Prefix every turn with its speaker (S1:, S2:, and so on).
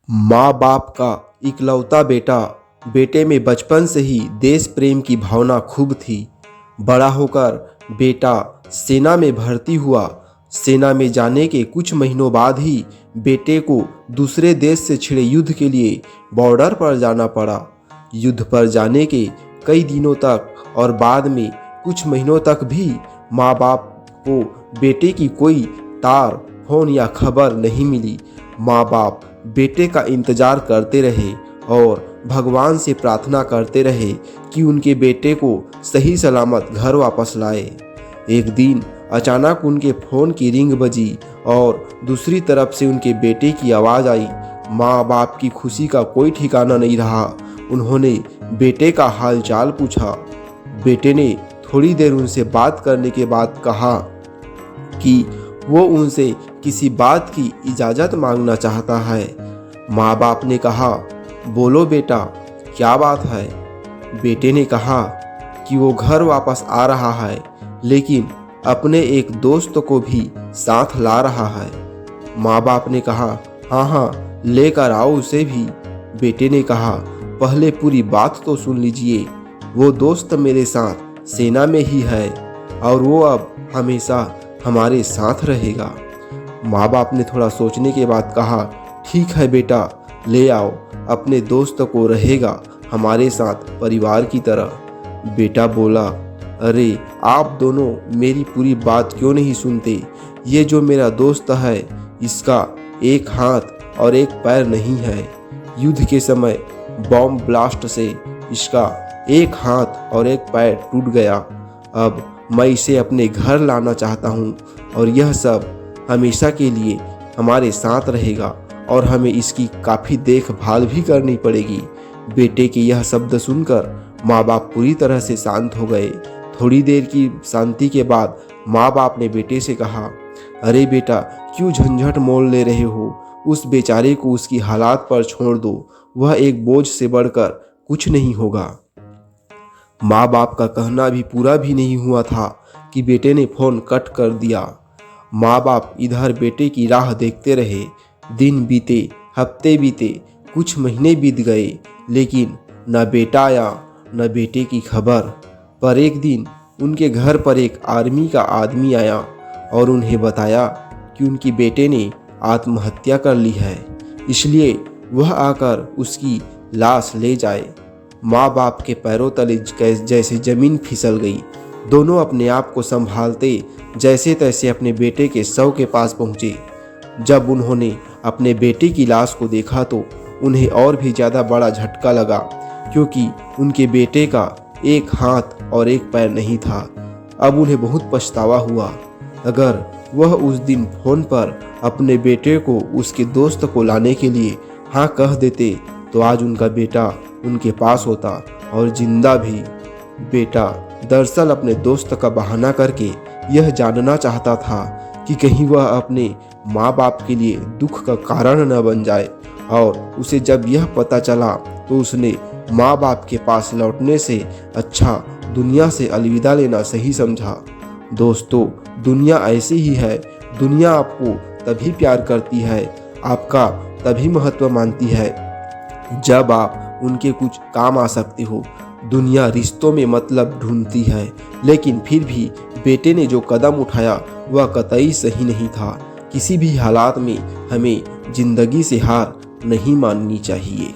S1: माँ बाप का इकलौता बेटा। बेटे में बचपन से ही देश प्रेम की भावना खूब थी। बड़ा होकर बेटा सेना में भर्ती हुआ। सेना में जाने के कुछ महीनों बाद ही बेटे को दूसरे देश से छिड़े युद्ध के लिए बॉर्डर पर जाना पड़ा। युद्ध पर जाने के कई दिनों तक और बाद में कुछ महीनों तक भी माँ बाप को बेटे की कोई तार, फोन या खबर नहीं मिली। माँ बाप बेटे का इंतजार करते रहे और भगवान से प्रार्थना करते रहे कि उनके बेटे को सही सलामत घर वापस लाए। एक दिन अचानक उनके फ़ोन की रिंग बजी और दूसरी तरफ से उनके बेटे की आवाज़ आई। माँ बाप की खुशी का कोई ठिकाना नहीं रहा। उन्होंने बेटे का हालचाल पूछा। बेटे ने थोड़ी देर उनसे बात करने के बाद कहा कि वो उनसे किसी बात की इजाज़त मांगना चाहता है। माँ बाप ने कहा, बोलो बेटा, क्या बात है। बेटे ने कहा कि वो घर वापस आ रहा है, लेकिन अपने एक दोस्त को भी साथ ला रहा है। माँ बाप ने कहा, हाँ हाँ, लेकर आओ उसे भी। बेटे ने कहा, पहले पूरी बात तो सुन लीजिए। वो दोस्त मेरे साथ सेना में ही है और वो अब हमेशा हमारे साथ रहेगा। माँ बाप ने थोड़ा सोचने के बाद कहा, ठीक है बेटा, ले आओ, अपने दोस्त को, रहेगा हमारे साथ परिवार की तरह। बेटा बोला, अरे आप दोनों मेरी पूरी बात क्यों नहीं सुनते। ये जो मेरा दोस्त है, इसका एक हाथ और एक पैर नहीं है। युद्ध के समय बॉम्ब ब्लास्ट से इसका एक हाथ और एक पैर टूट गया। अब मैं इसे अपने घर लाना चाहता हूँ और यह सब हमेशा के लिए हमारे साथ रहेगा और हमें इसकी काफ़ी देखभाल भी करनी पड़ेगी। बेटे के यह शब्द सुनकर माँ बाप पूरी तरह से शांत हो गए। थोड़ी देर की शांति के बाद माँ बाप ने बेटे से कहा, अरे बेटा, क्यों झंझट मोल ले रहे हो। उस बेचारे को उसकी हालात पर छोड़ दो। वह एक बोझ से बढ़कर कुछ नहीं होगा। माँ बाप का कहना भी पूरा भी नहीं हुआ था कि बेटे ने फ़ोन कट कर दिया। माँ बाप इधर बेटे की राह देखते रहे। दिन बीते, हफ्ते बीते, कुछ महीने बीत गए, लेकिन न बेटा आया न बेटे की खबर। पर एक दिन उनके घर पर एक आर्मी का आदमी आया और उन्हें बताया कि उनके बेटे ने आत्महत्या कर ली है, इसलिए वह आकर उसकी लाश ले जाए। माँ बाप के पैरों तले जैसे ज़मीन फिसल गई। दोनों अपने आप को संभालते जैसे तैसे अपने बेटे के शव के पास पहुँचे। जब उन्होंने अपने बेटे की लाश को देखा तो उन्हें और भी ज़्यादा बड़ा झटका लगा, क्योंकि उनके बेटे का एक हाथ और एक पैर नहीं था। अब उन्हें बहुत पछतावा हुआ। अगर वह उस दिन फ़ोन पर अपने बेटे को उसके दोस्त को लाने के लिए हाँ कह देते तो आज उनका बेटा उनके पास होता और जिंदा भी। बेटा दरअसल अपने दोस्त का बहाना करके यह जानना चाहता था कि कहीं वह अपने माँ बाप के लिए दुख का कारण न बन जाए, और उसे जब यह पता चला तो उसने माँ बाप के पास लौटने से अच्छा दुनिया से अलविदा लेना सही समझा। दोस्तों, दुनिया ऐसी ही है। दुनिया आपको तभी प्यार करती है, आपका तभी महत्व मानती है जब आप उनके कुछ काम आ सकते हो। दुनिया रिश्तों में मतलब ढूंढती है, लेकिन फिर भी बेटे ने जो कदम उठाया वह कतई सही नहीं था। किसी भी हालात में हमें जिंदगी से हार नहीं माननी चाहिए।